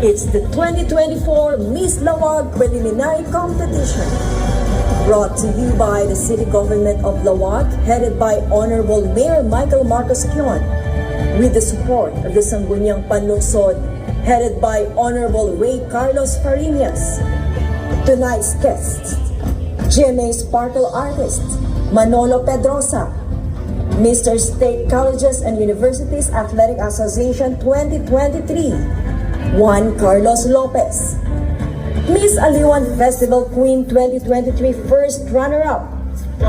It's the 2024 Miss Laoag Preliminary Competition, brought to you by the City Government of Laoag, headed by Honorable Mayor Michael Marcos Kion, with the support of the Sangguniang Panlungsod, headed by Honorable Ray Carlos Farinas. Tonight's guests, GMA Sparkle Artist, Manolo Pedrosa, Mr. State Colleges and Universities Athletic Association 2023, Juan Carlos Lopez, Miss Aliwan Festival Queen 2023 First Runner-Up,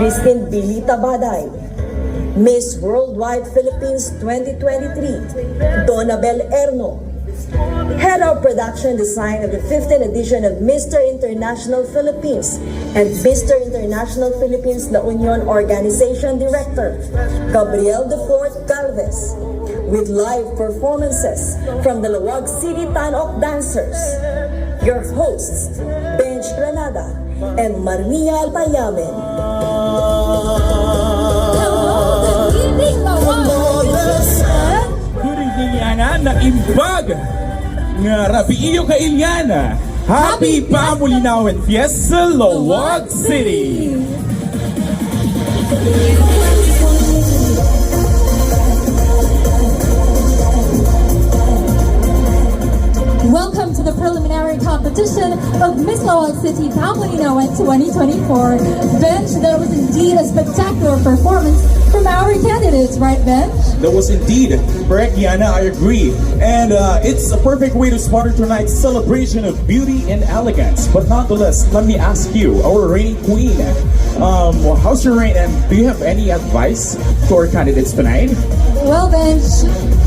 Christine Bilita Baday, Miss Worldwide Philippines 2023, Donabel Erno, Head of Production Design of the 15th edition of Mr. International Philippines and Mr. International Philippines La Union Organization Director, Gabriel IV Galvez, with live performances from the Laoag City Tanok Dancers. Your hosts, Benj Granada and Maria Alpayamen. Good evening, Yana, na imbag nga Rabiyo ka Ilyana. Happy Pamulinaw and Fiesta, Laoag City! Welcome to the preliminary competition of Miss Laoag City Pamulinaw 2024. Benj, that was indeed a spectacular performance from our candidates, right, Benj? That was indeed correct, Yana, I agree. And it's a perfect way to start tonight's celebration of beauty and elegance. But nonetheless, let me ask you, our reigning queen, how's your reign, and do you have any advice to our candidates tonight? Well, Benj,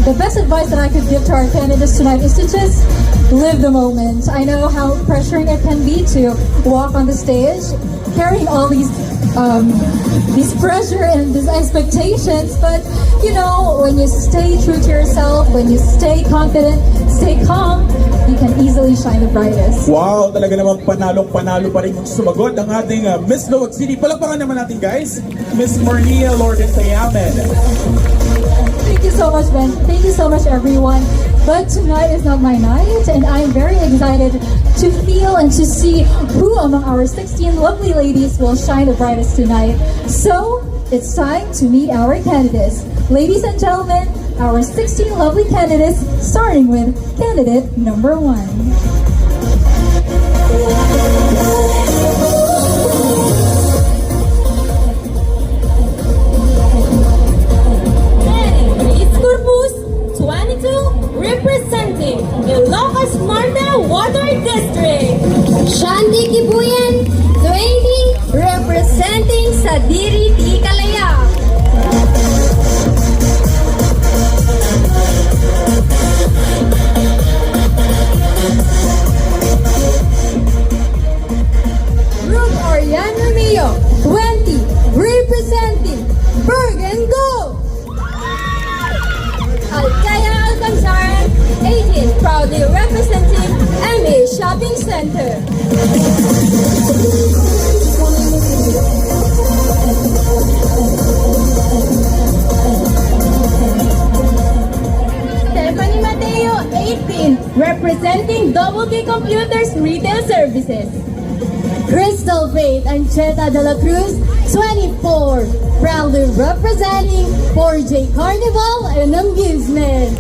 the best advice that I could give to our candidates tonight is to just live the moment. I know how pressuring it can be to walk on the stage, carrying all these pressure and these expectations, but you know, when you stay true to yourself, when you stay confident, stay calm, we can easily shine the brightest. Wow, talaga namang panalong-panalo pa rin yung sumagot ang ating Miss Laoag City. Palakpakan naman natin guys, Miss Marnia Lord and Sayamen. Thank you so much, Ben. Thank you so much, everyone. But tonight is not my night, and I am very excited to feel and to see who among our 16 lovely ladies will shine the brightest tonight. So, it's time to meet our candidates. Ladies and gentlemen, our 16 lovely candidates, starting with candidate number 1. Representing Ilocos Norte Water District. Shanti Kibuyan, 20, representing Sadiri Di Calaya. Ruth Ariane Romeo, 20, representing Bergen Go. Alcaya Alcanzar, 18, proudly representing MA Shopping Center. Stephanie Mateo, 18, representing Double K Computers Retail Services. Crystal Faith Ancheta de la Cruz, 24, proudly representing 4J Carnival and Amusement.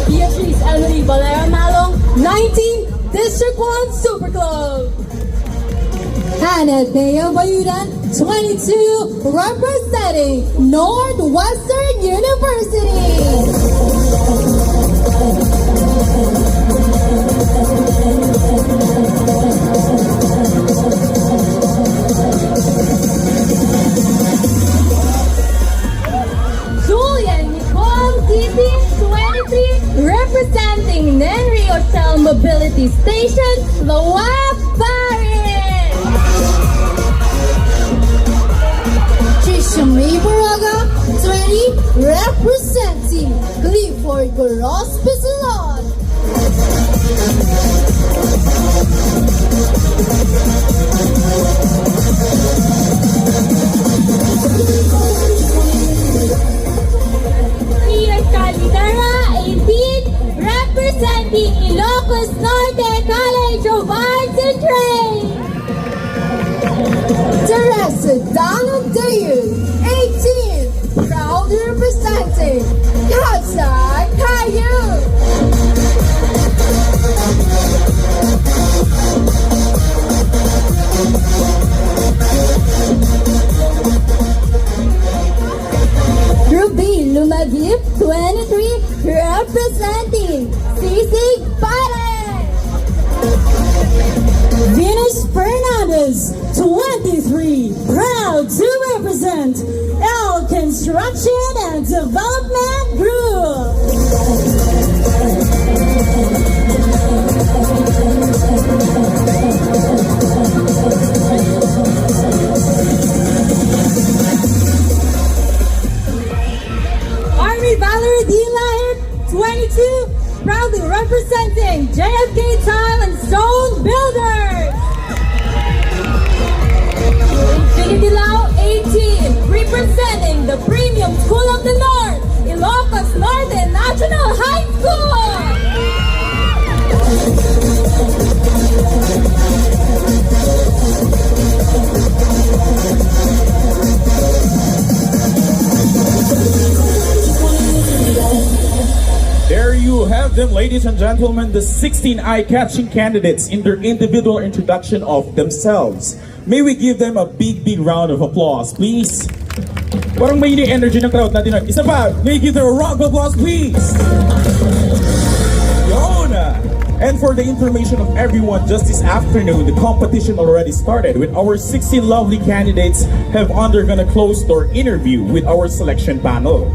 Beatrice Emily Valera Malong, 19, District 1 Super Club. Hannah Deo Bayudan, 22, representing Northwestern University. Julian Nicole Titi, 23, representing Nenri Hotel Mobility Station, Laoag, Paris. Trisha May Baraga, 20, representing Clifford Gorospe Salon. Ian Calidara, 18, representing Ilocos Norte College of Arts and Trade. Teresa Donald Dayu, 18, proudly representing Katsa Caillou. Ruby Lumadip, 23, representing Sisig Pares. Venus Fernandez, 23, proud to represent L Construction and Development Group. Army Valerie D. Lahit, 22, proudly representing JFK Tile and Stone Builders. Infinity Lao, 18, representing the Premium School of the North, Ilocos Norte National High School. There you have them, ladies and gentlemen, the 16 eye-catching candidates in their individual introduction of themselves. May we give them a big round of applause, please? Parang may energy ng crowd natin. Isa pa, may we give them a round of applause, please? Yona! And for the information of everyone, just this afternoon, the competition already started with our 16 lovely candidates have undergone a closed-door interview with our selection panel.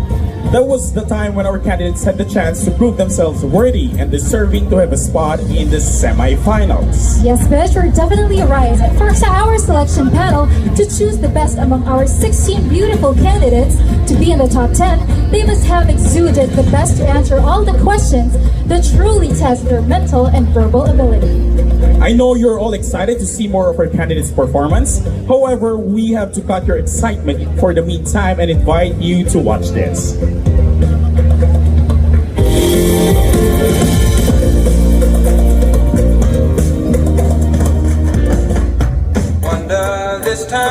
That was the time when our candidates had the chance to prove themselves worthy and deserving to have a spot in the semifinals. Yes, Bish, you're definitely right. And for our selection panel to choose the best among our 16 beautiful candidates to be in the top 10, they must have exuded the best to answer all the questions that truly test their mental and verbal ability. I know you're all excited to see more of our candidates' performance. However, we have to cut your excitement for the meantime and invite you to watch this. Wonder this time.